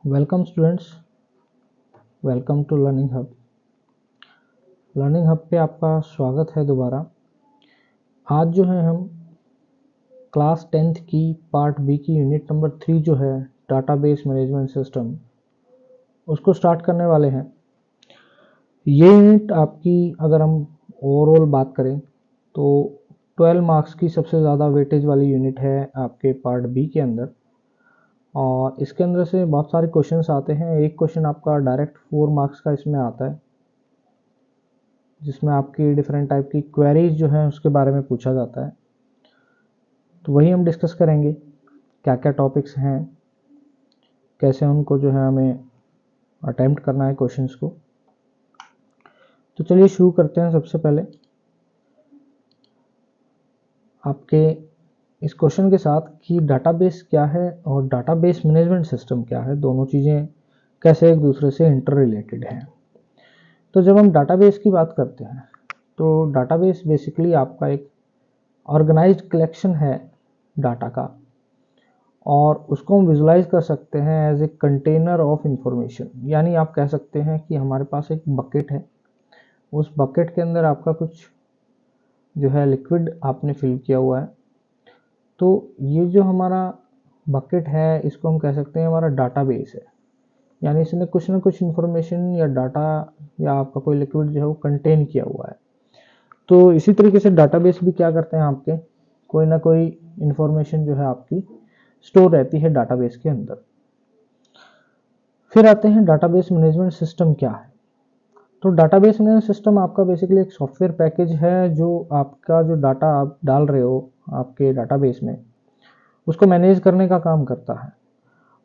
Welcome students, welcome to learning hub. Learning hub पे आपका स्वागत है दोबारा। आज जो है हम क्लास 10th की पार्ट बी की यूनिट नंबर 3 जो है डाटाबेस मैनेजमेंट सिस्टम, उसको स्टार्ट करने वाले हैं। ये यूनिट आपकी अगर हम ओवरऑल बात करें तो 12 मार्क्स की सबसे ज़्यादा वेटेज वाली यूनिट है आपके पार्ट बी के अंदर, और इसके अंदर से बहुत सारे क्वेश्चंस आते हैं। एक क्वेश्चन आपका डायरेक्ट 4 मार्क्स का इसमें आता है, जिसमें आपकी डिफरेंट टाइप की क्वेरीज जो हैं उसके बारे में पूछा जाता है। तो वही हम डिस्कस करेंगे, क्या क्या टॉपिक्स हैं, कैसे उनको जो है हमें अटेम्प्ट करना है क्वेश्चंस को। तो चलिए शुरू करते हैं। सबसे पहले आपके इस क्वेश्चन के साथ कि डाटाबेस क्या है और डाटाबेस मैनेजमेंट सिस्टम क्या है, दोनों चीज़ें कैसे एक दूसरे से इंटर रिलेटेड हैं। तो जब हम डाटाबेस की बात करते हैं तो डाटाबेस बेसिकली आपका एक ऑर्गेनाइज्ड कलेक्शन है डाटा का, और उसको हम विजुलाइज कर सकते हैं as a container of information. यानी आप कह सकते हैं कि हमारे पास एक बकेट है, उस बकेट के अंदर आपका कुछ जो है लिक्विड आपने फिल किया हुआ है। तो ये जो हमारा बकेट है इसको हम कह सकते हैं हमारा डाटाबेस है। यानी इसने कुछ ना कुछ इन्फॉर्मेशन या डाटा या आपका कोई लिक्विड जो है वो कंटेन किया हुआ है। तो इसी तरीके से डाटाबेस भी क्या करते हैं, आपके कोई ना कोई इन्फॉर्मेशन जो है आपकी स्टोर रहती है डाटाबेस के अंदर। फिर आते हैं डाटाबेस मैनेजमेंट सिस्टम क्या है। तो डाटाबेस मैनेजमेंट सिस्टम आपका बेसिकली एक सॉफ्टवेयर पैकेज है जो आपका जो डाटा आप डाल रहे हो आपके डाटाबेस में, उसको मैनेज करने का काम करता है।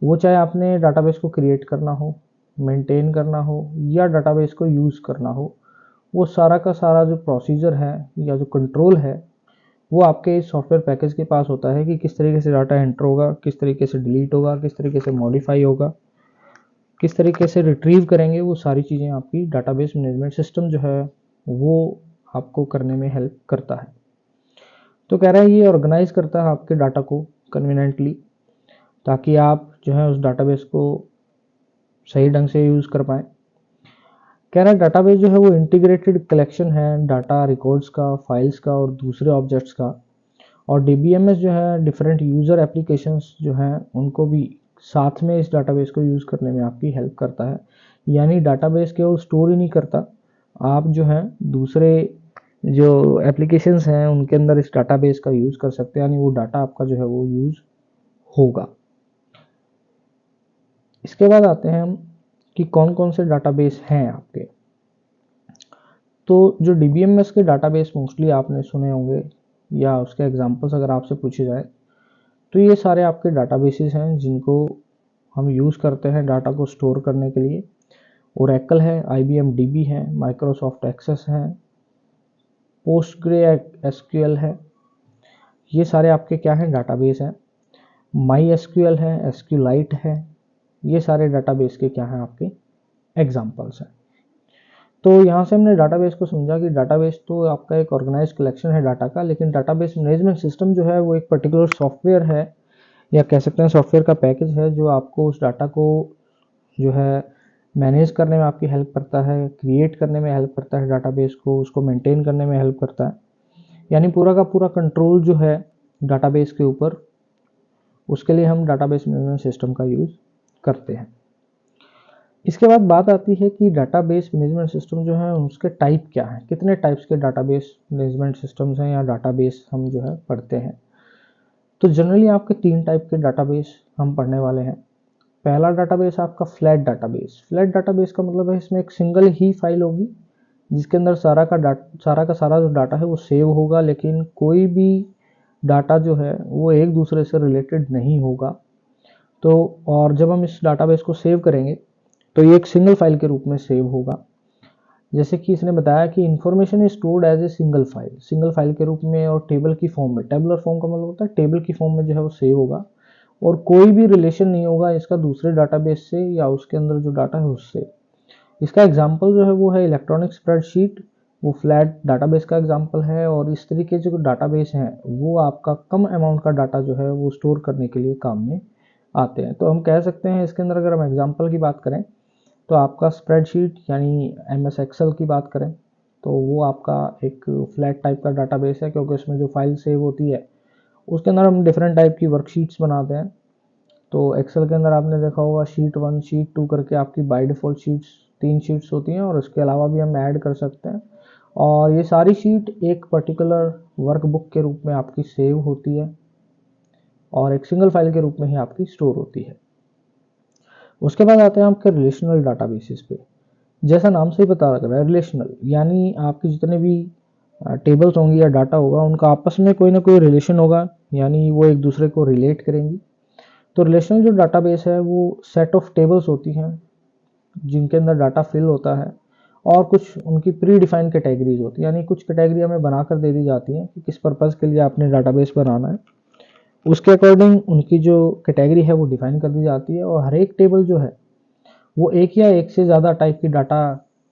वो चाहे आपने डाटाबेस को क्रिएट करना हो, मेंटेन करना हो या डाटाबेस को यूज़ करना हो, वो सारा का सारा जो प्रोसीजर है या जो कंट्रोल है वो आपके इस सॉफ्टवेयर पैकेज के पास होता है कि किस तरीके से डाटा एंटर होगा, किस तरीके से डिलीट होगा, किस तरीके से मॉडिफाई होगा, किस तरीके से रिट्रीव करेंगे। वो सारी चीज़ें आपकी डाटाबेस मैनेजमेंट सिस्टम जो है वो आपको करने में हेल्प करता है। तो कह रहा है ये ऑर्गेनाइज करता है आपके डाटा को कन्वीनियंटली, ताकि आप जो है उस डाटाबेस को सही ढंग से यूज़ कर पाएँ। कह रहा है डाटाबेस जो है वो इंटीग्रेटेड कलेक्शन है डाटा रिकॉर्ड्स का, फाइल्स का और दूसरे ऑब्जेक्ट्स का। और डीबीएमएस जो है डिफरेंट यूज़र एप्लीकेशंस जो हैं उनको भी साथ में इस डाटाबेस को यूज़ करने में आपकी हेल्प करता है। यानी डाटाबेस केवल स्टोर ही नहीं करता, आप जो है दूसरे जो एप्लीकेशंस हैं उनके अंदर इस डाटाबेस का यूज़ कर सकते हैं, यानी वो डाटा आपका जो है वो यूज़ होगा। इसके बाद आते हैं हम कि कौन कौन से डाटाबेस हैं आपके। तो जो डीबीएमएस के डाटाबेस मोस्टली आपने सुने होंगे या उसके एग्जांपल्स अगर आपसे पूछे जाए तो ये सारे आपके डाटाबेसेस हैं जिनको हम यूज़ करते हैं डाटा को स्टोर करने के लिए। ओरेकल है, IBM DB है, माइक्रोसॉफ्ट एक्सेस है, पोस्टग्रे एसक्यूएल है। ये सारे आपके क्या हैं, डाटाबेस हैं। माई एसक्यूएल है, एसक्यूलाइट है। ये सारे डाटाबेस के क्या हैं, आपके एग्जाम्पल्स हैं। तो यहाँ से हमने डाटाबेस को समझा कि डाटाबेस तो आपका एक ऑर्गेनाइज कलेक्शन है डाटा का, लेकिन डाटाबेस मैनेजमेंट सिस्टम जो है वो एक पर्टिकुलर सॉफ्टवेयर है, या कह सकते हैं सॉफ्टवेयर का पैकेज है जो आपको उस डाटा को जो है मैनेज करने में आपकी हेल्प करता है, क्रिएट करने में हेल्प करता है, डाटाबेस को उसको मेंटेन करने में हेल्प करता है। यानी पूरा का पूरा कंट्रोल जो है डाटाबेस के ऊपर, उसके लिए हम डाटाबेस मैनेजमेंट सिस्टम का यूज़ करते हैं। इसके बाद बात आती है कि डाटाबेस मैनेजमेंट सिस्टम जो है उसके टाइप क्या हैं, कितने टाइप्स के डाटाबेस मैनेजमेंट सिस्टम्स हैं या डाटाबेस हम जो है पढ़ते हैं। तो जनरली आपके 3 टाइप के डाटाबेस हम पढ़ने वाले हैं। पहला डाटाबेस आपका फ्लैट डाटाबेस। फ्लैट डाटाबेस का मतलब है इसमें एक सिंगल ही फाइल होगी जिसके अंदर सारा का सारा जो डाटा है वो सेव होगा, लेकिन कोई भी डाटा जो है वो एक दूसरे से रिलेटेड नहीं होगा। तो और जब हम इस डाटाबेस को सेव करेंगे तो ये एक सिंगल फाइल के रूप में सेव होगा। जैसे कि इसने बताया कि information is stored as a single file के रूप में और टेबल की फॉर्म में। टेबुलर फॉर्म का मतलब होता है टेबल की फॉर्म में जो है वो सेव होगा, और कोई भी रिलेशन नहीं होगा इसका दूसरे डाटाबेस से या उसके अंदर जो डाटा है उससे। इसका एग्जांपल जो है वो है इलेक्ट्रॉनिक स्प्रेडशीट, वो फ्लैट डाटाबेस का एग्जांपल है। और इस तरीके से जो डाटाबेस हैं वो आपका कम अमाउंट का डाटा जो है वो स्टोर करने के लिए काम में आते हैं। तो हम कह सकते हैं इसके अंदर अगर हम एग्जांपल की बात करें तो आपका स्प्रेडशीट यानी MS एक्सेल की बात करें तो वो आपका एक फ्लैट टाइप का डाटाबेस है, क्योंकि उसमें जो फाइल सेव होती है उसके अंदर हम डिफरेंट टाइप की वर्कशीट्स बनाते हैं। तो एक्सेल के अंदर आपने देखा होगा शीट 1 शीट 2 करके आपकी बाय डिफ़ॉल्ट शीट्स 3 शीट्स होती हैं, और उसके अलावा भी हम ऐड कर सकते हैं। और ये सारी शीट एक पर्टिकुलर वर्कबुक के रूप में आपकी सेव होती है और एक सिंगल फाइल के रूप में ही आपकी स्टोर होती है। उसके बाद आते हैं आपके रिलेशनल डाटाबेसिस पे। जैसा नाम से ही पता लग रहा है रिलेशनल, यानी आपके जितने भी टेबल्स होंगी या डाटा होगा उनका आपस में कोई ना कोई रिलेशन होगा, यानी वो एक दूसरे को रिलेट करेंगी। तो रिलेशनल जो डाटाबेस है वो सेट ऑफ टेबल्स होती हैं जिनके अंदर डाटा फिल होता है, और कुछ उनकी प्री डिफाइंड कैटेगरीज होती है, यानी कुछ कैटेगरी हमें बनाकर दे दी जाती हैं कि किस पर्पज़ के लिए आपने डाटाबेस बनाना है। उसके अकॉर्डिंग उनकी जो कैटेगरी है वो डिफाइन कर दी जाती है, और हर एक टेबल जो है वो एक या एक से ज़्यादा टाइप की डाटा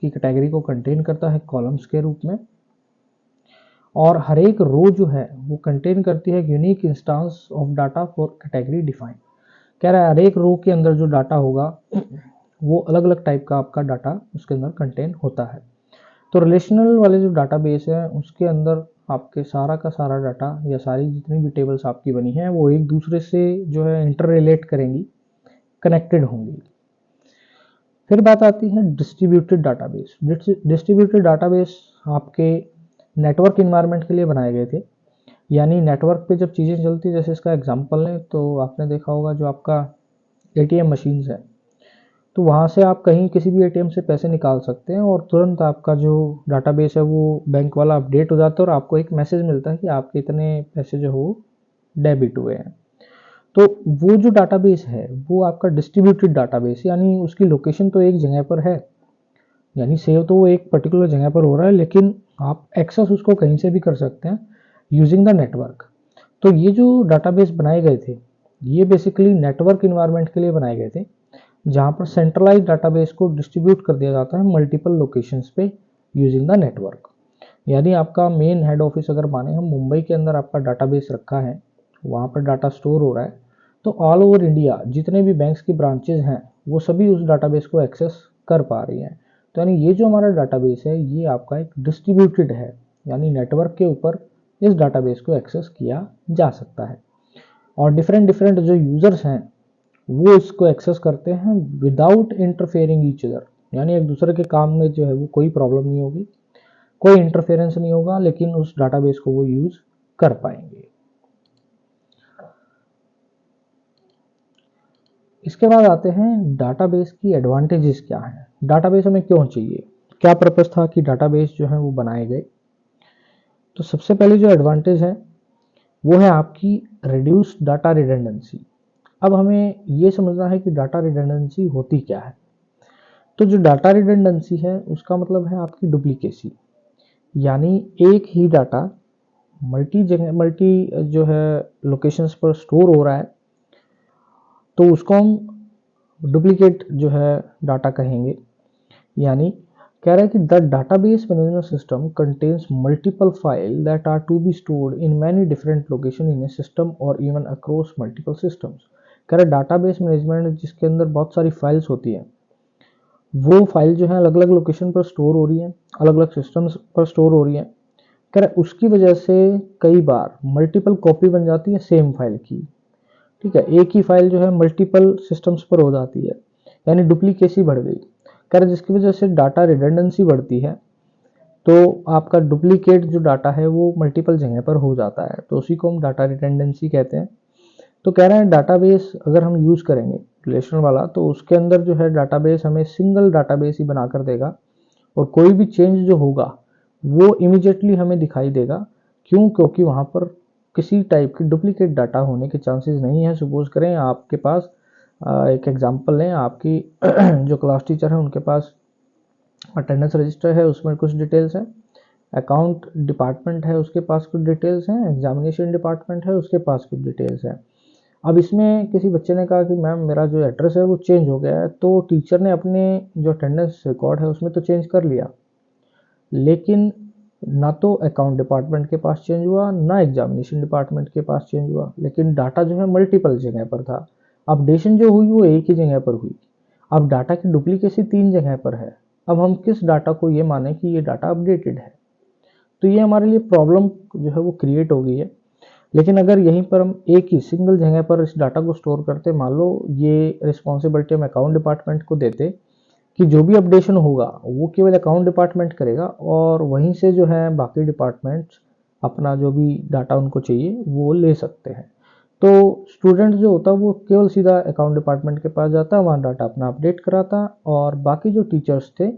की कैटेगरी को कंटेन करता है कॉलम्स के रूप में, और हर एक रो जो है वो कंटेन करती है unique instance of data for category define. कह रहा है हर एक रो के अंदर जो डाटा होगा वो अलग अलग टाइप का आपका डाटा उसके अंदर कंटेन होता है। तो रिलेशनल वाले जो डाटाबेस है उसके अंदर आपके सारा का सारा डाटा या सारी जितनी भी टेबल्स आपकी बनी हैं वो एक दूसरे से जो है इंटर रिलेट करेंगी, कनेक्टेड होंगी। फिर बात आती है डिस्ट्रीब्यूटेड डाटाबेस। डिस्ट्रीब्यूटेड डाटाबेस आपके नेटवर्क इन्वायरमेंट के लिए बनाए गए थे, यानी नेटवर्क पे जब चीज़ें चलती, जैसे इसका एग्जांपल है तो आपने देखा होगा जो आपका ATM मशीन्स है, तो वहाँ से आप कहीं किसी भी ATM से पैसे निकाल सकते हैं और तुरंत आपका जो डाटाबेस है वो बैंक वाला अपडेट हो जाता है और आपको एक मैसेज मिलता है कि आपके इतने पैसे जो हो डेबिट हुए हैं। तो वो जो डाटाबेस है वो आपका डिस्ट्रीब्यूटेड डाटाबेस, यानी उसकी लोकेशन तो एक जगह पर है, यानी सेव तो वो एक पर्टिकुलर जगह पर हो रहा है, लेकिन आप एक्सेस उसको कहीं से भी कर सकते हैं यूजिंग द नेटवर्क। तो ये जो डाटाबेस बनाए गए थे ये बेसिकली नेटवर्क इन्वायरमेंट के लिए बनाए गए थे, जहाँ पर सेंट्रलाइज डाटाबेस को डिस्ट्रीब्यूट कर दिया जाता है मल्टीपल लोकेशंस पे यूजिंग द नेटवर्क। यानी आपका मेन हेड ऑफिस अगर माने हम मुंबई के अंदर आपका डाटाबेस रखा है, वहाँ पर डाटा स्टोर हो रहा है, तो ऑल ओवर इंडिया जितने भी बैंक्स की ब्रांचेज हैं वो सभी उस डाटाबेस को एक्सेस कर पा रही हैं। तो यानी ये जो हमारा डाटाबेस है ये आपका एक डिस्ट्रीब्यूटेड है, यानी नेटवर्क के ऊपर इस डाटाबेस को एक्सेस किया जा सकता है, और डिफरेंट डिफरेंट जो यूज़र्स हैं वो इसको एक्सेस करते हैं विदाउट इंटरफेयरिंग ईच अदर, यानी एक दूसरे के काम में जो है वो कोई प्रॉब्लम नहीं होगी, कोई इंटरफेरेंस नहीं होगा, लेकिन उस डाटाबेस को वो यूज़ कर पाएंगे। इसके बाद आते हैं डाटाबेस की एडवांटेजेस क्या हैं, डाटाबेस हमें क्यों चाहिए, क्या पर्पस था कि डाटाबेस जो है वो बनाए गए। तो सबसे पहले जो एडवांटेज है वो है आपकी रिड्यूस डाटा रिडंडेंसी। अब हमें ये समझना है कि डाटा रिडंडेंसी होती क्या है। तो जो डाटा रिडंडेंसी है उसका मतलब है आपकी डुप्लीकेसी, यानी एक ही डाटा मल्टी जो है लोकेशंस पर स्टोर हो रहा है, तो उसको हम डुप्लीकेट जो है डाटा कहेंगे। यानी कह रहा है कि the database management system contains multiple file that are to be stored in many different location in a system और इवन अक्रॉस मल्टीपल सिस्टम्स। कह रहा है डाटाबेस मैनेजमेंट जिसके अंदर बहुत सारी फाइल्स होती हैं, वो फाइल जो है अलग अलग लोकेशन पर स्टोर हो रही है, अलग अलग सिस्टम्स पर स्टोर हो रही है। कह रहा है उसकी वजह से कई बार मल्टीपल कॉपी बन जाती है सेम फाइल की। ठीक है, एक ही फाइल जो है मल्टीपल सिस्टम्स पर हो जाती है, यानी डुप्लीकेसी बढ़ गई। कह रहे जिसकी वजह से डाटा रिडंडेंसी बढ़ती है, तो आपका डुप्लीकेट जो डाटा है वो मल्टीपल जगह पर हो जाता है, तो उसी को हम डाटा रिडंडेंसी कहते हैं। तो कह रहे हैं डाटाबेस अगर हम यूज़ करेंगे रिलेशनल वाला, तो उसके अंदर जो है डाटाबेस हमें सिंगल डाटाबेस ही बना कर देगा, और कोई भी चेंज जो होगा वो इमीडिएटली हमें दिखाई देगा। क्यों? क्योंकि वहाँ पर किसी टाइप की डुप्लीकेट डाटा होने के चांसेस नहीं है। सपोज करें आपके पास एक एग्जांपल लें, आपकी जो क्लास टीचर है उनके पास अटेंडेंस रजिस्टर है, उसमें कुछ डिटेल्स हैं, अकाउंट डिपार्टमेंट है उसके पास कुछ डिटेल्स हैं, एग्जामिनेशन डिपार्टमेंट है उसके पास कुछ डिटेल्स हैं। अब इसमें किसी बच्चे ने कहा कि मैम मेरा जो एड्रेस है वो चेंज हो गया है, तो टीचर ने अपने जो अटेंडेंस रिकॉर्ड है उसमें तो चेंज कर लिया, लेकिन ना तो अकाउंट डिपार्टमेंट के पास चेंज हुआ ना एग्जामिनेशन डिपार्टमेंट के पास चेंज हुआ, लेकिन डाटा जो है मल्टीपल जगह पर था। अपडेशन जो हुई वो एक ही जगह पर हुई। अब डाटा की डुप्लीकेसी 3 जगह पर है। अब हम किस डाटा को ये माने कि ये डाटा अपडेटेड है, तो ये हमारे लिए प्रॉब्लम जो है वो क्रिएट हो गई है। लेकिन अगर यहीं पर हम एक ही सिंगल जगह पर इस डाटा को स्टोर करते, मान लो ये रिस्पॉन्सिबिलिटी हम अकाउंट डिपार्टमेंट को देते कि जो भी अपडेशन होगा वो केवल अकाउंट डिपार्टमेंट करेगा और वहीं से जो है बाकी डिपार्टमेंट्स अपना जो भी डाटा उनको चाहिए वो ले सकते हैं। तो स्टूडेंट जो होता है वो केवल सीधा अकाउंट डिपार्टमेंट के पास जाता, वहाँ डाटा अपना अपडेट कराता और बाकी जो टीचर्स थे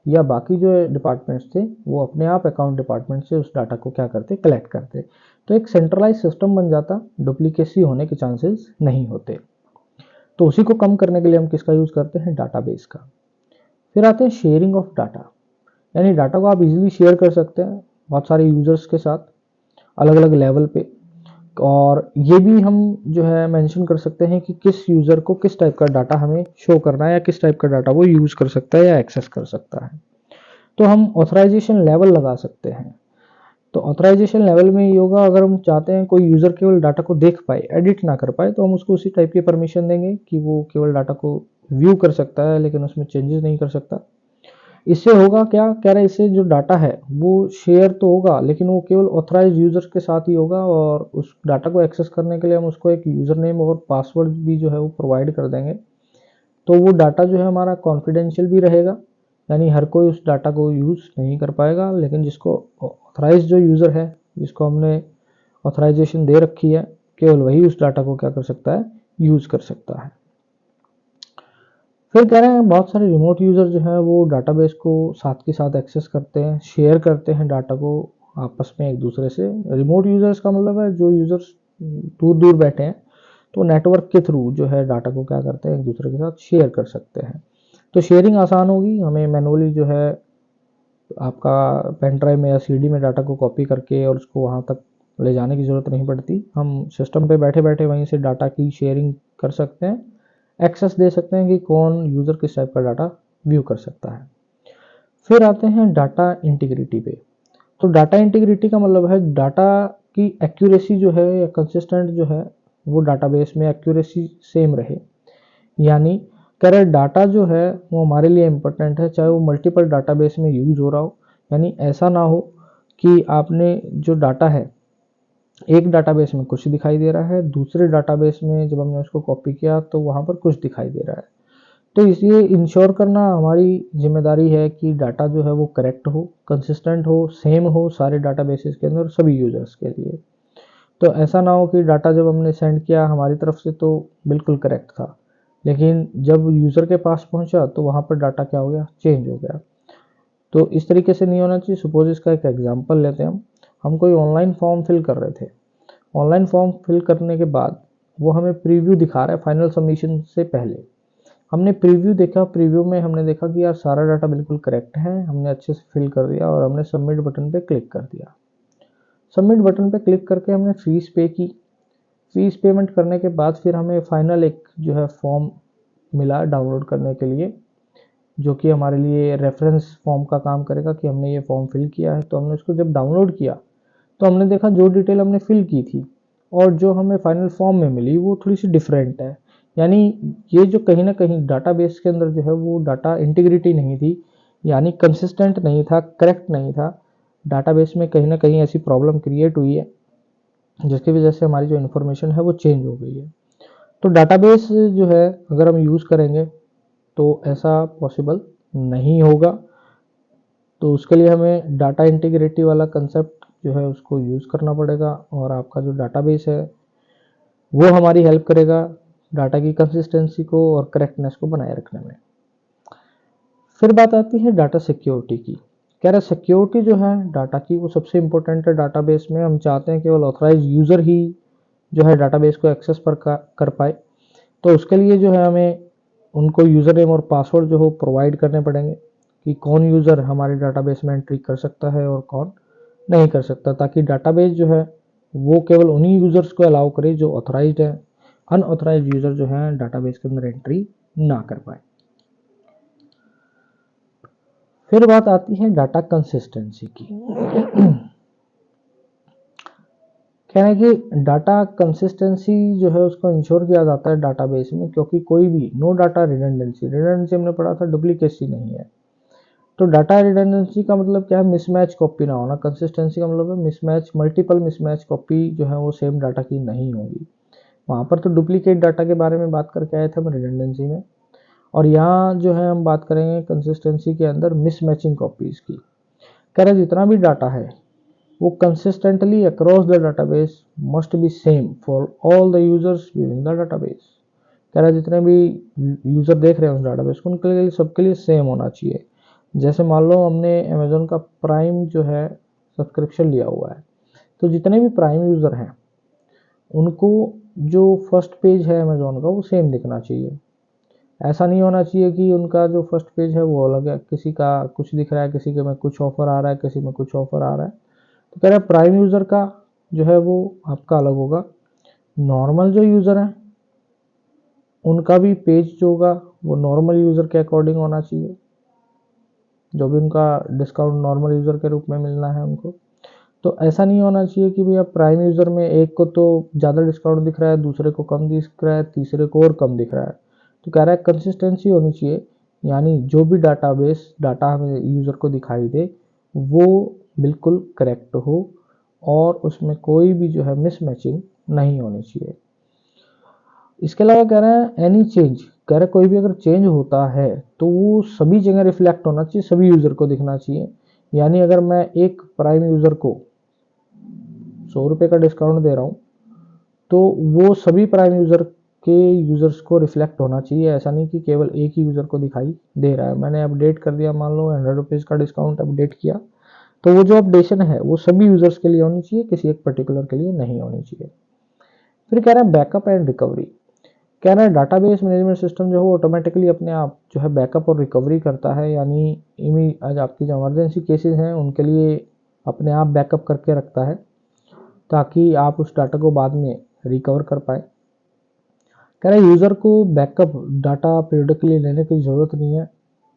या बाकी जो डिपार्टमेंट्स थे वो अपने आप अकाउंट डिपार्टमेंट से उस डाटा को क्या करते, कलेक्ट करते। तो एक सेंट्रलाइज सिस्टम बन जाता, डुप्लीकेसी होने के चांसेस नहीं होते। तो उसी को कम करने के लिए हम किसका यूज़ करते हैं, डाटाबेस का। फिर आते हैं शेयरिंग ऑफ डाटा, यानी डाटा को आप इजीली शेयर कर सकते हैं बहुत सारे यूजर्स के साथ अलग अलग लेवल पे। और ये भी हम जो है मेंशन कर सकते हैं कि किस यूज़र को किस टाइप का डाटा हमें शो करना है या किस टाइप का डाटा वो यूज़ कर सकता है या एक्सेस कर सकता है। तो हम ऑथराइजेशन लेवल लगा सकते हैं। तो ऑथराइजेशन लेवल में ये होगा, अगर हम चाहते हैं कोई यूज़र केवल डाटा को देख पाए, एडिट ना कर पाए, तो हम उसको उसी टाइप की परमिशन देंगे कि वो केवल डाटा को व्यू कर सकता है लेकिन उसमें चेंजेस नहीं कर सकता। इससे होगा क्या, कह रहे इससे जो डाटा है वो शेयर तो होगा लेकिन वो केवल ऑथराइज यूजर के साथ ही होगा और उस डाटा को एक्सेस करने के लिए हम उसको एक यूज़र नेम और पासवर्ड भी जो है वो प्रोवाइड कर देंगे। तो वो डाटा जो है हमारा कॉन्फिडेंशियल भी रहेगा, यानी हर कोई उस डाटा को यूज़ नहीं कर पाएगा, लेकिन जिसको ऑथराइज जो यूज़र है, जिसको हमने ऑथराइजेशन दे रखी है, केवल वही उस डाटा को क्या कर सकता है, यूज़ कर सकता है। फिर कह रहे हैं बहुत सारे रिमोट यूज़र जो है वो डाटाबेस को साथ के साथ एक्सेस करते हैं, शेयर करते हैं डाटा को आपस में एक दूसरे से। रिमोट यूज़र्स का मतलब है जो यूज़र्स दूर दूर बैठे हैं, तो नेटवर्क के थ्रू जो है डाटा को क्या करते हैं, एक दूसरे के साथ शेयर कर सकते हैं। तो शेयरिंग आसान होगी, हमें मैनुअली जो है आपका पेन ड्राइव में या सीडी में डाटा को कॉपी करके और उसको वहाँ तक ले जाने की ज़रूरत नहीं पड़ती। हम सिस्टम पे बैठे बैठे वहीं से डाटा की शेयरिंग कर सकते हैं, एक्सेस दे सकते हैं कि कौन यूज़र किस टाइप का डाटा व्यू कर सकता है। फिर आते हैं डाटा इंटीग्रिटी पे। तो डाटा इंटीग्रिटी का मतलब है डाटा की एक्यूरेसी जो है या कंसिस्टेंट जो है वो डाटाबेस में एक्यूरेसी सेम रहे। यानी कह रहे डाटा जो है वो हमारे लिए इम्पोर्टेंट है, चाहे वो मल्टीपल डाटाबेस में यूज हो रहा हो। यानी ऐसा ना हो कि आपने जो डाटा है एक डाटाबेस में कुछ दिखाई दे रहा है, दूसरे डाटाबेस में जब हमने उसको कॉपी किया तो वहाँ पर कुछ दिखाई दे रहा है। तो इसलिए इंश्योर करना हमारी जिम्मेदारी है कि डाटा जो है वो करेक्ट हो, कंसिस्टेंट हो, सेम हो सारे डाटाबेसेस के अंदर सभी यूजर्स के लिए। तो ऐसा ना हो कि डाटा जब हमने सेंड किया हमारी तरफ से तो बिल्कुल करेक्ट था, लेकिन जब यूज़र के पास पहुंचा तो वहाँ पर डाटा क्या हो गया, चेंज हो गया। तो इस तरीके से नहीं होना चाहिए। सपोज इसका एक एग्जांपल लेते हैं, हम कोई ऑनलाइन फॉर्म फिल कर रहे थे। ऑनलाइन फॉर्म फिल करने के बाद वो हमें प्रीव्यू दिखा रहा है फाइनल सबमिशन से पहले। हमने प्रीव्यू देखा, प्रीव्यू में हमने देखा कि यार सारा डाटा बिल्कुल करेक्ट है, हमने अच्छे से फिल कर दिया और हमने सबमिट बटन पे क्लिक कर दिया। सबमिट बटन पे क्लिक करके हमने फीस पे की। फीस पेमेंट करने के बाद फिर हमें फाइनल एक जो है फॉर्म मिला डाउनलोड करने के लिए, जो कि हमारे लिए रेफरेंस फॉर्म का काम करेगा कि हमने ये फॉर्म फिल किया है। तो हमने उसको जब डाउनलोड किया तो हमने देखा जो डिटेल हमने फिल की थी और जो हमें फाइनल फॉर्म में मिली वो थोड़ी सी डिफरेंट है। यानी ये जो कहीं ना कहीं डाटाबेस के अंदर जो है वो डाटा इंटीग्रिटी नहीं थी, यानी कंसिस्टेंट नहीं था, करेक्ट नहीं था। डाटाबेस में कहीं ना कहीं ऐसी प्रॉब्लम क्रिएट हुई है जिसकी वजह से हमारी जो इन्फॉर्मेशन है वो चेंज हो गई है। तो डाटाबेस जो है अगर हम यूज़ करेंगे तो ऐसा पॉसिबल नहीं होगा। तो उसके लिए हमें डाटा इंटीग्रिटी वाला कंसेप्ट जो है उसको यूज़ करना पड़ेगा और आपका जो डाटाबेस है वो हमारी हेल्प करेगा डाटा की कंसिस्टेंसी को और करेक्टनेस को बनाए रखने में। फिर बात आती है डाटा सिक्योरिटी की। कह रहे सिक्योरिटी जो है डाटा की वो सबसे इंपॉर्टेंट है डाटाबेस में। हम चाहते हैं केवल ऑथराइज यूज़र ही जो है डाटाबेस को एक्सेस कर पाए। तो उसके लिए जो है हमें उनको यूज़र नेम और पासवर्ड जो हो प्रोवाइड करने पड़ेंगे कि कौन यूज़र हमारे डाटाबेस में एंट्री कर सकता है और कौन नहीं कर सकता, ताकि डाटाबेस जो है वो केवल उन्हीं यूज़र्स को अलाउ करे जो ऑथराइज्ड है। अनऑथराइज्ड यूज़र जो है डाटाबेस के अंदर एंट्री ना कर पाए। फिर बात आती है डाटा कंसिस्टेंसी की। कह रहे हैं कि डाटा कंसिस्टेंसी जो है उसको इंश्योर किया जाता है डाटाबेस में, क्योंकि कोई भी नो डाटा रिडंडेंसी, रिडंडेंसी हमने पढ़ा था डुप्लीकेसी नहीं है। तो डाटा रिडंडेंसी का मतलब क्या है, मिसमैच कॉपी ना होना। कंसिस्टेंसी का मतलब है मिसमैच, मल्टीपल मिसमैच कॉपी जो है वो सेम डाटा की नहीं होगी। वहाँ पर तो डुप्लीकेट डाटा के बारे में बात करके आए थे हम रिडंडेंसी में, और यहाँ जो है हम बात करेंगे कंसिस्टेंसी के अंदर मिसमैचिंग कॉपीज की। कह रहे जितना भी डाटा है वो consistently across the database must be same for all the users using the database. कह रहा जितने भी यूजर देख रहे हैं उस डाटाबेस को, उनके लिए सबके लिए सेम होना चाहिए। जैसे मान लो हमने अमेजोन का प्राइम जो है सब्सक्रिप्शन लिया हुआ है, तो जितने भी प्राइम यूजर हैं उनको जो फर्स्ट पेज है अमेजोन का वो सेम दिखना चाहिए। ऐसा नहीं होना चाहिए कि उनका जो फर्स्ट पेज है वो अलग है, किसी का कुछ दिख रहा है, किसी के में कुछ ऑफर आ रहा है, किसी में कुछ ऑफर आ रहा है। तो कह रहा है प्राइम यूजर का जो है वो आपका अलग होगा। नॉर्मल जो यूजर है उनका भी पेज जो होगा वो नॉर्मल यूजर के अकॉर्डिंग होना चाहिए, जो भी उनका डिस्काउंट नॉर्मल यूजर के रूप में मिलना है उनको। तो ऐसा नहीं होना चाहिए कि भैया प्राइम यूजर में एक को तो ज़्यादा डिस्काउंट दिख रहा है, दूसरे को कम दिख रहा है, तीसरे को और कम दिख रहा है। तो कह रहा है कंसिस्टेंसी होनी चाहिए, यानी जो भी डाटाबेस डाटा हमें यूज़र को दिखाई दे वो बिल्कुल करेक्ट हो और उसमें कोई भी जो है मिसमैचिंग नहीं होनी चाहिए। इसके अलावा कह रहे हैं एनी चेंज, कह रहे कोई भी अगर चेंज होता है तो वो सभी जगह रिफ्लेक्ट होना चाहिए, सभी यूज़र को दिखना चाहिए। यानी अगर मैं एक प्राइम यूज़र को 100 रुपये का डिस्काउंट दे रहा हूँ तो वो सभी प्राइम यूज़र के यूज़र्स को रिफ्लेक्ट होना चाहिए। ऐसा नहीं कि केवल एक ही यूज़र को दिखाई दे रहा है। मैंने अपडेट कर दिया, मान लो 100 रुपीज़ का डिस्काउंट अपडेट किया, तो वो जो अपडेशन है वो सभी यूज़र्स के लिए होनी चाहिए, किसी एक पर्टिकुलर के लिए नहीं होनी चाहिए। फिर कह रहा है बैकअप एंड रिकवरी। कह रहा है डाटाबेस मैनेजमेंट सिस्टम जो है ऑटोमेटिकली अपने आप जो है बैकअप और रिकवरी करता है, यानी आज आपकी जो इमरजेंसी केसेस हैं उनके लिए अपने आप बैकअप करके रखता है ताकि आप उस डाटा को बाद में रिकवर कर पाए। कह रहा है यूज़र को बैकअप डाटा पीरियडिकली लेने की ज़रूरत नहीं है,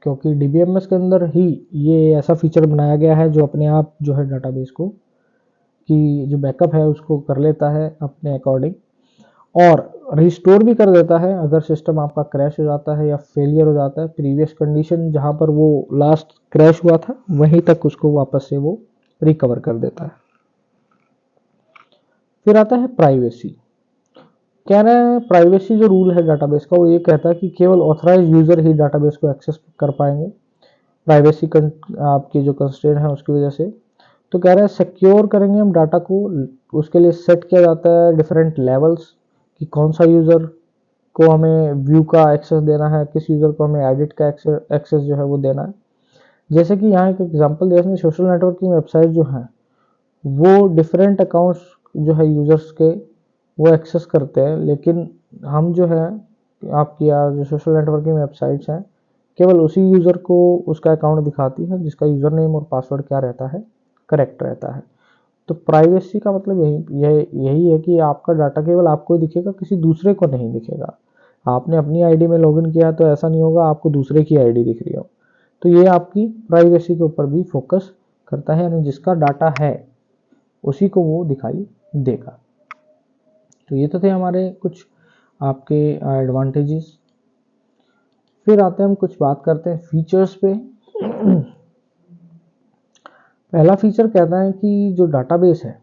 क्योंकि डीबीएमएस के अंदर ही ये ऐसा फीचर बनाया गया है जो अपने आप जो है डाटाबेस को कि जो बैकअप है उसको कर लेता है अपने अकॉर्डिंग और रिस्टोर भी कर देता है अगर सिस्टम आपका क्रैश हो जाता है या फेलियर हो जाता है। प्रीवियस कंडीशन जहाँ पर वो लास्ट क्रैश हुआ था वहीं तक उसको वापस से वो रिकवर कर देता है। फिर आता है प्राइवेसी। कह रहे हैं प्राइवेसी जो रूल है डाटाबेस का वो ये कहता है कि केवल ऑथराइज यूजर ही डाटाबेस को एक्सेस कर पाएंगे, प्राइवेसी आपकी जो कंस्ट्रेंट है उसकी वजह से। तो कह रहे हैं सिक्योर करेंगे हम डाटा को, उसके लिए सेट किया जाता है डिफरेंट लेवल्स कि कौन सा यूज़र को हमें व्यू का एक्सेस देना है, किस यूज़र को हमें एडिट का एक्सेस जो है वो देना है। जैसे कि यहाँ एक एग्जांपल दिया इसमें, सोशल नेटवर्किंग वेबसाइट जो है वो डिफरेंट अकाउंट्स जो है यूज़र्स के वो एक्सेस करते हैं, लेकिन हम जो है आपकी जो सोशल नेटवर्किंग वेबसाइट्स हैं केवल उसी यूज़र को उसका अकाउंट दिखाती है जिसका यूज़र नेम और पासवर्ड क्या रहता है, करेक्ट रहता है। तो प्राइवेसी का मतलब यही है कि आपका डाटा केवल आपको ही दिखेगा, किसी दूसरे को नहीं दिखेगा। आपने अपनी आईडी में लॉगिन किया तो ऐसा नहीं होगा आपको दूसरे की आईडी दिख रही हो। तो ये आपकी प्राइवेसी के ऊपर भी फोकस करता है, यानी जिसका डाटा है उसी को वो दिखाई देगा। तो ये तो थे हमारे कुछ आपके एडवांटेजेस। फिर आते हैं हम कुछ बात करते हैं फीचर्स पे। पहला फीचर कहता है कि जो डाटाबेस है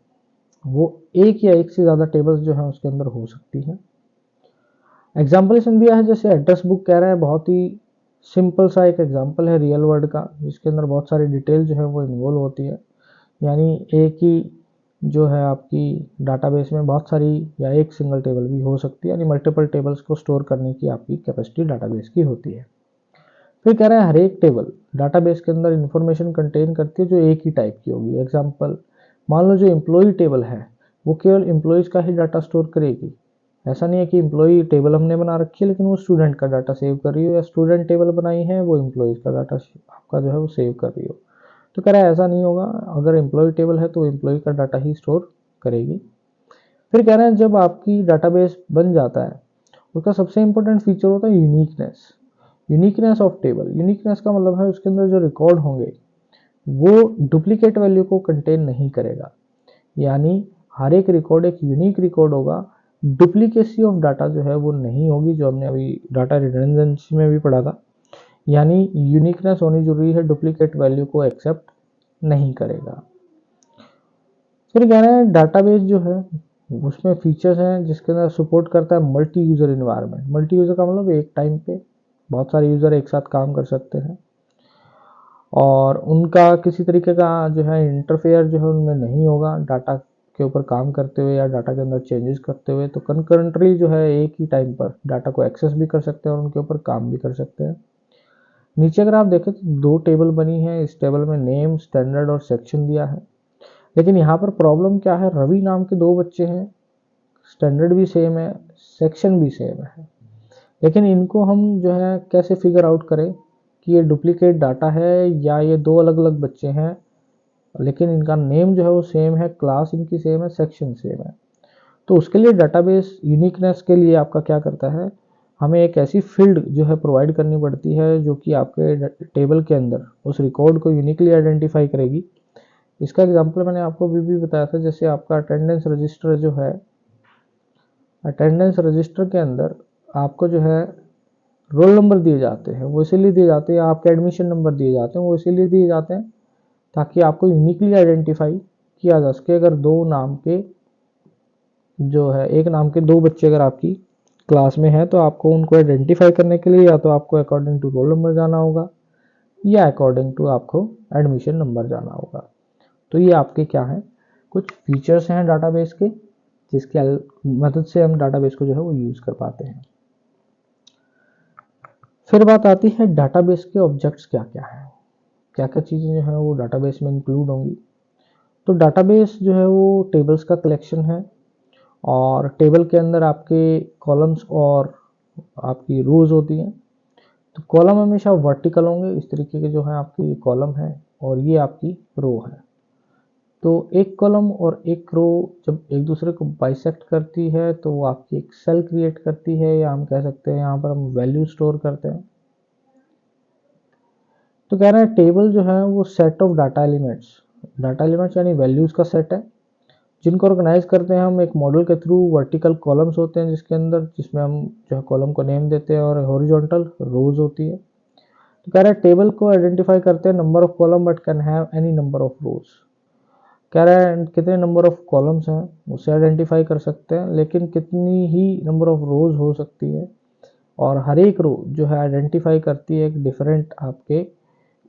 वो एक या एक से ज़्यादा टेबल्स जो है उसके अंदर हो सकती है। एग्जाम्पल इसमें दिया है जैसे एड्रेस बुक कह रहा है, बहुत ही सिंपल सा एक एग्जाम्पल है रियल वर्ल्ड का जिसके अंदर बहुत सारी डिटेल जो है वो इन्वॉल्व होती है। यानी एक ही जो है आपकी डाटाबेस में बहुत सारी या एक सिंगल टेबल भी हो सकती है, यानी मल्टीपल टेबल्स को स्टोर करने की आपकी कैपेसिटी डाटाबेस की होती है। फिर कह रहे हैं हर एक टेबल डाटाबेस के अंदर इंफॉर्मेशन कंटेन करती है जो एक ही टाइप की होगी। एग्जांपल मान लो जो एम्प्लॉय टेबल है वो केवल एम्प्लॉयज़ का ही डाटा स्टोर करेगी। ऐसा नहीं है कि एम्प्लॉय टेबल हमने बना रखी है लेकिन वो स्टूडेंट का डाटा सेव कर रही हो, या स्टूडेंट टेबल बनाई है वो एम्प्लॉयज़ का डाटा आपका जो है वो सेव कर रही हो। तो कह रहा है ऐसा नहीं होगा, अगर एम्प्लॉय टेबल है तो एम्प्लॉय का डाटा ही स्टोर करेगी। फिर कह रहे हैं जब आपकी डाटाबेस बन जाता है उसका सबसे इंपॉर्टेंट फीचर होता है uniqueness. Uniqueness of table, uniqueness का मतलब है उसके अंदर जो रिकॉर्ड होंगे वो डुप्लीकेट वैल्यू को कंटेन नहीं करेगा। यानी हर एक रिकॉर्ड एक यूनिक रिकॉर्ड होगा, डुप्लीकेसी ऑफ डाटा जो है वो नहीं होगी, जो हमने अभी डाटा रिडंडेंसी में भी पढ़ा था। यानी यूनिकनेस होनी जरूरी है, डुप्लीकेट वैल्यू को एक्सेप्ट नहीं करेगा। फिर कह रहे हैं डाटाबेस जो है उसमें फीचर्स हैं जिसके अंदर सपोर्ट करता है multi user environment. Multi user का मतलब एक टाइम पे बहुत सारे यूजर एक साथ काम कर सकते हैं और उनका किसी तरीके का जो है इंटरफेयर जो है उनमें नहीं होगा डाटा के ऊपर काम करते हुए या डाटा के अंदर चेंजेस करते हुए। तो कंकरेंटली जो है एक ही टाइम पर डाटा को एक्सेस भी कर सकते हैं और उनके ऊपर काम भी कर सकते हैं। नीचे अगर आप देखें तो 2 टेबल बनी है। इस टेबल में नेम, स्टैंडर्ड और सेक्शन दिया है। लेकिन यहाँ पर प्रॉब्लम क्या है, रवि नाम के 2 बच्चे हैं, स्टैंडर्ड भी सेम है, सेक्शन भी सेम है, लेकिन इनको हम जो है कैसे फिगर आउट करें कि ये डुप्लीकेट डाटा है या ये 2 अलग अलग बच्चे हैं, लेकिन इनका नेम जो है वो सेम है, क्लास इनकी सेम है, सेक्शन सेम है। तो उसके लिए डाटाबेस यूनिकनेस के लिए आपका क्या करता है, हमें एक ऐसी फील्ड जो है प्रोवाइड करनी पड़ती है जो कि आपके टेबल के अंदर उस रिकॉर्ड को यूनिकली आइडेंटिफाई करेगी। इसका एग्जांपल मैंने आपको भी बताया था, जैसे आपका अटेंडेंस रजिस्टर जो है, अटेंडेंस रजिस्टर के अंदर आपको जो है रोल नंबर दिए जाते हैं, वो इसीलिए दिए जाते हैं, आपके एडमिशन नंबर दिए जाते हैं वो इसीलिए दिए जाते हैं ताकि आपको यूनिकली आइडेंटिफाई किया जा सके। अगर 2 नाम के जो है, एक नाम के 2 बच्चे अगर आपकी क्लास में है तो आपको उनको आइडेंटिफाई करने के लिए या तो आपको अकॉर्डिंग टू रोल नंबर जाना होगा या अकॉर्डिंग टू आपको एडमिशन नंबर जाना होगा। तो ये आपके क्या है, कुछ फीचर्स हैं डाटाबेस के जिसकी मदद से हम डाटाबेस को जो है वो यूज कर पाते हैं। फिर बात आती है डाटाबेस के ऑब्जेक्ट्स क्या क्या है, क्या क्या चीज़ें जो है वो डाटाबेस में इंक्लूड होंगी। तो डाटाबेस जो है वो टेबल्स का कलेक्शन है और टेबल के अंदर आपके कॉलम्स और आपकी रोज होती हैं। तो कॉलम हमेशा वर्टिकल होंगे, इस तरीके के जो है आपकी कॉलम है और ये आपकी रो है। तो एक कॉलम और एक रो जब एक दूसरे को बाइसेक्ट करती है तो वो आपकी एक सेल क्रिएट करती है, या हम कह सकते हैं यहाँ पर हम वैल्यू स्टोर करते हैं। तो कह रहे हैं टेबल जो है वो सेट ऑफ डाटा एलिमेंट्स यानी वैल्यूज का सेट है जिनको ऑर्गेनाइज करते हैं हम एक मॉडल के थ्रू। वर्टिकल कॉलम्स होते हैं जिसके अंदर, जिसमें हम जो है कॉलम को नेम देते हैं, और हॉरिजॉन्टल रोज होती है। तो कह रहा है टेबल को आइडेंटिफाई करते हैं number of column but can have any number of रोज। कह रहा है कितने नंबर ऑफ कॉलम्स हैं उसे आइडेंटिफाई कर सकते हैं, लेकिन कितनी ही नंबर ऑफ रोज हो सकती है, और हर एक रो जो है आइडेंटिफाई करती है एक डिफरेंट आपके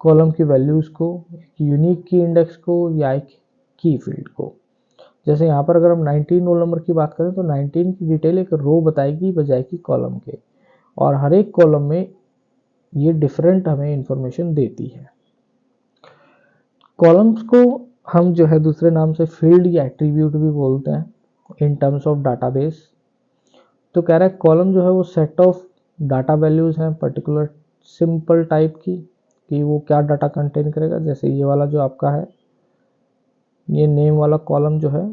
कॉलम की वैल्यूज को, एक यूनिक की इंडेक्स को या एक की फील्ड को। जैसे यहाँ पर अगर हम 19 रोल नंबर की बात करें तो 19 की डिटेल एक रो बताएगी बजाय की कॉलम के, और हर एक कॉलम में ये डिफरेंट हमें इंफॉर्मेशन देती है। कॉलम्स को हम जो है दूसरे नाम से फील्ड या एट्रीब्यूट भी बोलते हैं इन टर्म्स ऑफ डाटाबेस। तो कह रहा है कॉलम जो है वो सेट ऑफ डाटा वैल्यूज हैं पर्टिकुलर सिंपल टाइप की, कि वो क्या डाटा कंटेन करेगा। जैसे ये वाला जो आपका है, ये नेम वाला कॉलम जो है,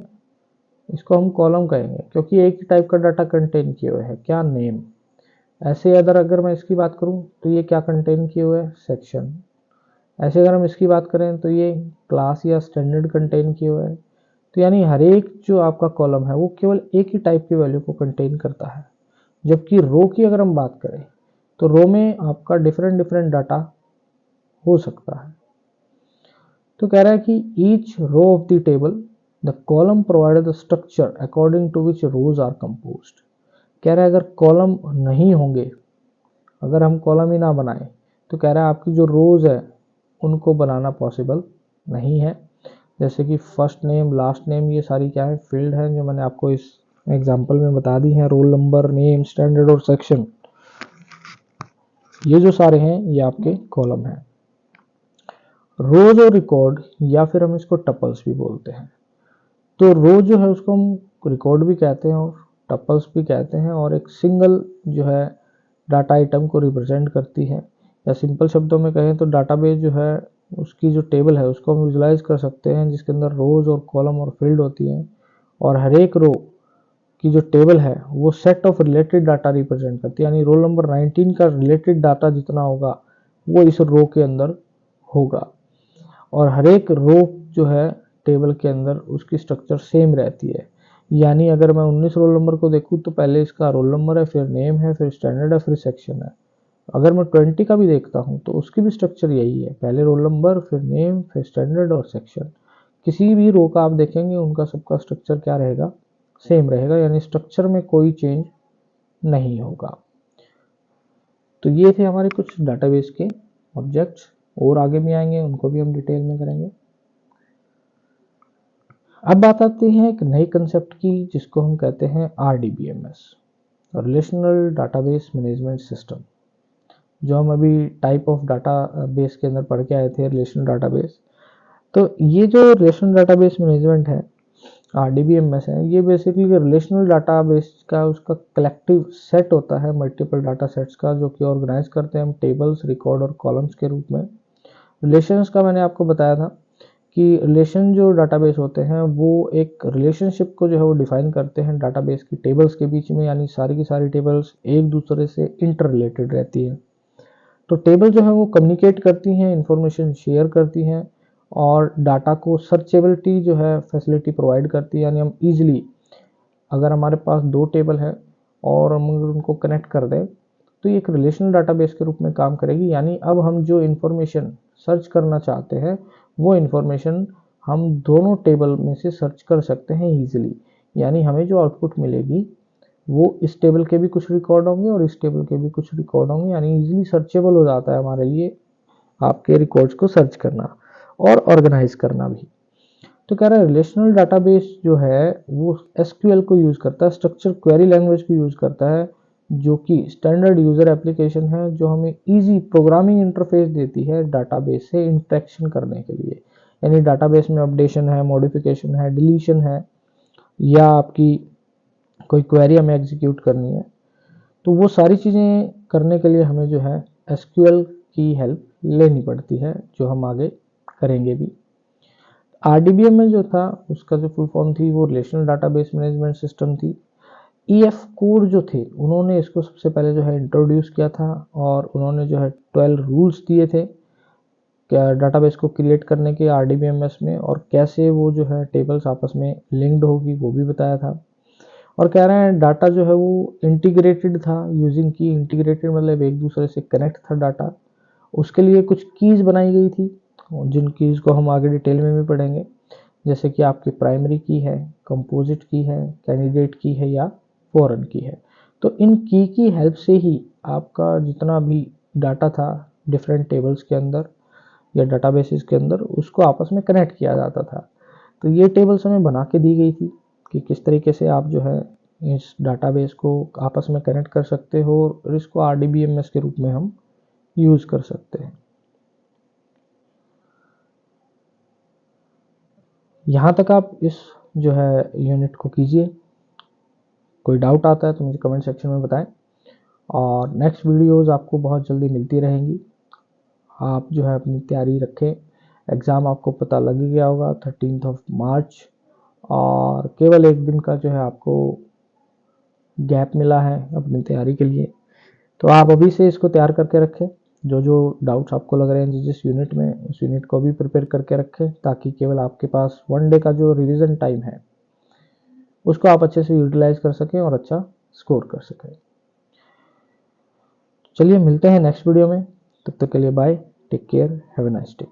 इसको हम कॉलम कहेंगे क्योंकि एक ही टाइप का डाटा कंटेन किए हुए है, क्या, नेम। ऐसे अगर मैं इसकी बात करूं तो ये क्या कंटेन किए हुए है, सेक्शन। ऐसे अगर हम इसकी बात करें तो ये क्लास या स्टैंडर्ड कंटेन किए हुए है। तो यानी हर एक जो आपका कॉलम है वो केवल एक ही टाइप की वैल्यू को कंटेन करता है। जबकि रो की अगर हम बात करें तो रो में आपका डिफरेंट डाटा हो सकता है। तो कह रहा है कि each row of the table the column provide the structure according to which rows are composed. कह रहा है अगर कॉलम नहीं होंगे, अगर हम कॉलम ही ना बनाए, तो कह रहा है आपकी जो रोज है उनको बनाना पॉसिबल नहीं है। जैसे कि फर्स्ट नेम, लास्ट नेम, ये सारी क्या है, फील्ड है जो मैंने आपको इस एग्जांपल में बता दी है। रोल नंबर, नेम, स्टैंडर्ड और सेक्शन, ये जो सारे हैं ये आपके कॉलम हैं। रोज और रिकॉर्ड, या फिर हम इसको टपल्स भी बोलते हैं। तो रो जो है उसको हम रिकॉर्ड भी कहते हैं और टपल्स भी कहते हैं, और एक सिंगल जो है डाटा आइटम को रिप्रेजेंट करती है। या सिंपल शब्दों में कहें तो डाटाबेस जो है उसकी जो टेबल है उसको हम विजुलाइज कर सकते हैं जिसके अंदर रोज और कॉलम और फील्ड होती हैं, और हर एक रो की जो टेबल है वो set of related data represent करती है। यानी रोल नंबर 19 का रिलेटेड डाटा जितना होगा वो इस रो के अंदर होगा, और हर एक रो जो है टेबल के अंदर उसकी स्ट्रक्चर सेम रहती है। यानी अगर मैं 19 रोल नंबर को देखूँ तो पहले इसका रोल नंबर है, फिर नेम है, फिर स्टैंडर्ड है, फिर सेक्शन है। अगर मैं 20 का भी देखता हूँ तो उसकी भी स्ट्रक्चर यही है, पहले रोल नंबर, फिर नेम, फिर स्टैंडर्ड और सेक्शन। किसी भी रो का आप देखेंगे उनका सबका स्ट्रक्चर क्या रहेगा, सेम रहेगा, यानी स्ट्रक्चर में कोई चेंज नहीं होगा। तो ये थे हमारे कुछ डाटाबेस के ऑब्जेक्ट्स, और आगे भी आएंगे, उनको भी हम डिटेल में करेंगे। अब बात आती है एक नई कंसेप्ट की जिसको हम कहते हैं RDBMS, relational database management system, जो हम अभी टाइप ऑफ डाटा बेस के अंदर पढ़ के आए थे, रिलेशनल डाटाबेस। तो ये जो रिलेशनल डाटाबेस मैनेजमेंट है, RDBMS है, ये बेसिकली रिलेशनल डाटाबेस का उसका कलेक्टिव सेट होता है, मल्टीपल डाटा सेट्स का, जो कि ऑर्गेनाइज करते हैं हम टेबल्स, रिकॉर्ड और कॉलम्स के रूप में। रिलेशंस का मैंने आपको बताया था कि रिलेशन जो डाटाबेस होते हैं वो एक रिलेशनशिप को जो है वो डिफाइन करते हैं डाटाबेस की टेबल्स के बीच में, यानी सारी की सारी टेबल्स एक दूसरे से इंटर रिलेटेड रहती है। तो टेबल जो है वो कम्युनिकेट करती हैं, इंफॉर्मेशन शेयर करती हैं और डाटा को सर्चेबिलिटी जो है फैसिलिटी प्रोवाइड करती है। यानी हम इजीली, अगर हमारे पास 2 टेबल है और हम अगर उनको कनेक्ट कर दें तो ये एक रिलेशनल डाटाबेस के रूप में काम करेगी। यानी अब हम जो इन्फॉर्मेशन सर्च करना चाहते हैं वो इन्फॉर्मेशन हम दोनों टेबल में से सर्च कर सकते हैं ईजिली। यानी हमें जो आउटपुट मिलेगी वो इस टेबल के भी कुछ रिकॉर्ड होंगे और इस टेबल के भी कुछ रिकॉर्ड होंगे, यानी इजीली सर्चेबल हो जाता है हमारे लिए आपके रिकॉर्ड्स को सर्च करना और ऑर्गेनाइज करना भी। तो कह रहा है रिलेशनल डाटाबेस जो है वो SQL को यूज़ करता है, स्ट्रक्चर क्वेरी लैंग्वेज को यूज़ करता है, जो कि स्टैंडर्ड यूज़र एप्लीकेशन है, जो हमें इजी प्रोग्रामिंग इंटरफेस देती है डाटाबेस से इंटरेक्शन करने के लिए। यानी डाटाबेस में अपडेशन है, मॉडिफिकेशन है, डिलीशन है, या आपकी कोई क्वेरी हमें एग्जीक्यूट करनी है, तो वो सारी चीज़ें करने के लिए हमें जो है SQL की हेल्प लेनी पड़ती है, जो हम आगे करेंगे भी। RDBMS जो था उसका जो फुल फॉर्म थी वो रिलेशनल डाटाबेस मैनेजमेंट सिस्टम थी। EF कोड जो थे उन्होंने इसको सबसे पहले जो है इंट्रोड्यूस किया था और उन्होंने जो है 12 रूल्स दिए थे क्या डाटाबेस को क्रिएट करने के RDBMS में, और कैसे वो जो है टेबल्स आपस में लिंक्ड होगी वो भी बताया था। और कह रहे हैं डाटा जो है वो इंटीग्रेटेड था, यूजिंग की, इंटीग्रेटेड मतलब एक दूसरे से कनेक्ट था डाटा। उसके लिए कुछ कीज़ बनाई गई थी, जिन कीज़ को हम आगे डिटेल में भी पढ़ेंगे, जैसे कि आपकी प्राइमरी की है, कंपोजिट की है, कैंडिडेट की है या फॉरेन की है। तो इन की हेल्प से ही आपका जितना भी डाटा था डिफरेंट टेबल्स के अंदर या डाटाबेसेस के अंदर, उसको आपस में कनेक्ट किया जाता था। तो ये टेबल्स हमें बना के दी गई थी कि किस तरीके से आप जो है इस डाटाबेस को आपस में कनेक्ट कर सकते हो और इसको RDBMS के रूप में हम यूज़ कर सकते हैं। यहाँ तक आप इस जो है यूनिट को कीजिए। कोई डाउट आता है तो मुझे कमेंट सेक्शन में बताएं, और नेक्स्ट वीडियोज़ आपको बहुत जल्दी मिलती रहेंगी। आप जो है अपनी तैयारी रखें, एग्ज़ाम आपको पता लग ही गया होगा 13 मार्च, और केवल एक दिन का जो है आपको गैप मिला है अपनी तैयारी के लिए। तो आप अभी से इसको तैयार करके रखें, जो जो डाउट्स आपको लग रहे हैं जिस यूनिट में, उस यूनिट को भी प्रिपेयर करके रखें, ताकि केवल आपके पास 1 डे का जो रिवीजन टाइम है उसको आप अच्छे से यूटिलाइज कर सकें और अच्छा स्कोर कर सकें। चलिए मिलते हैं नेक्स्ट वीडियो में, तब तक के लिए bye, take care, have a nice day.